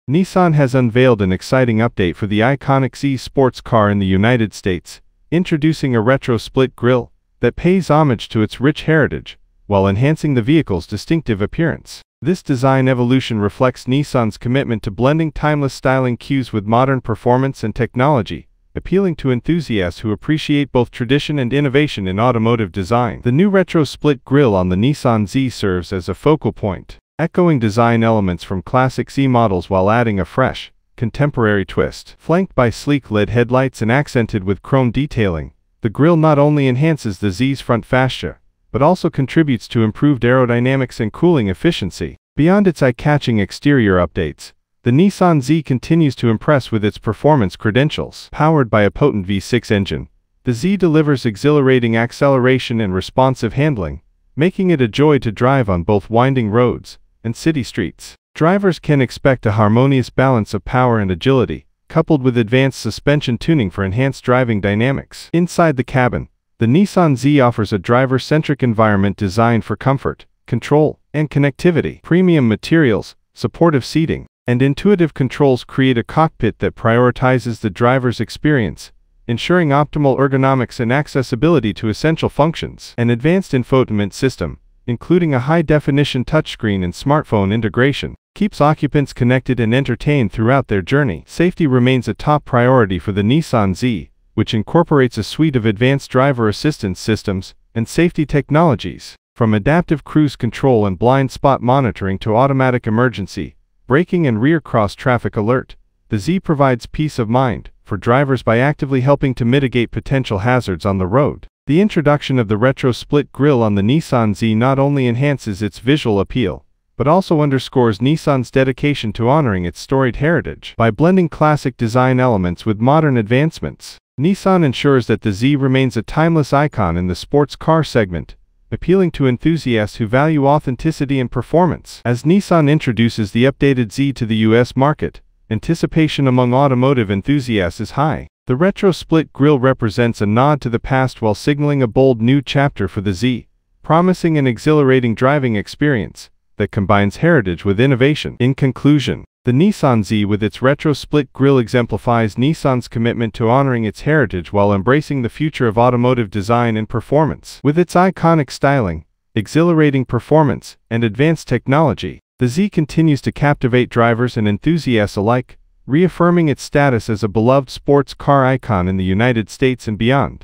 Nissan has unveiled an exciting update for the iconic Z sports car in the United States, introducing a retro split grille that pays homage to its rich heritage, while enhancing the vehicle's distinctive appearance. This design evolution reflects Nissan's commitment to blending timeless styling cues with modern performance and technology, appealing to enthusiasts who appreciate both tradition and innovation in automotive design. The new retro split grille on the Nissan Z serves as a focal point, echoing design elements from classic Z models while adding a fresh, contemporary twist. Flanked by sleek LED headlights and accented with chrome detailing, the grille not only enhances the Z's front fascia, but also contributes to improved aerodynamics and cooling efficiency. Beyond its eye-catching exterior updates, the Nissan Z continues to impress with its performance credentials. Powered by a potent V6 engine, the Z delivers exhilarating acceleration and responsive handling, making it a joy to drive on both winding roads and city streets. Drivers can expect a harmonious balance of power and agility, coupled with advanced suspension tuning for enhanced driving dynamics. Inside the cabin, the Nissan Z offers a driver-centric environment designed for comfort, control, and connectivity. Premium materials, supportive seating, and intuitive controls create a cockpit that prioritizes the driver's experience, ensuring optimal ergonomics and accessibility to essential functions. An advanced infotainment system, including a high-definition touchscreen and smartphone integration, keeps occupants connected and entertained throughout their journey. Safety remains a top priority for the Nissan Z, which incorporates a suite of advanced driver assistance systems and safety technologies. From adaptive cruise control and blind spot monitoring to automatic emergency braking and rear cross-traffic alert, the Z provides peace of mind for drivers by actively helping to mitigate potential hazards on the road. The introduction of the retro split grille on the Nissan Z not only enhances its visual appeal, but also underscores Nissan's dedication to honoring its storied heritage. By blending classic design elements with modern advancements, Nissan ensures that the Z remains a timeless icon in the sports car segment, appealing to enthusiasts who value authenticity and performance. As Nissan introduces the updated Z to the US market, anticipation among automotive enthusiasts is high. The retro split grille represents a nod to the past while signaling a bold new chapter for the Z, promising an exhilarating driving experience that combines heritage with innovation. In conclusion, the Nissan Z with its retro split grille exemplifies Nissan's commitment to honoring its heritage while embracing the future of automotive design and performance. With its iconic styling, exhilarating performance, and advanced technology, the Z continues to captivate drivers and enthusiasts alike, reaffirming its status as a beloved sports car icon in the United States and beyond.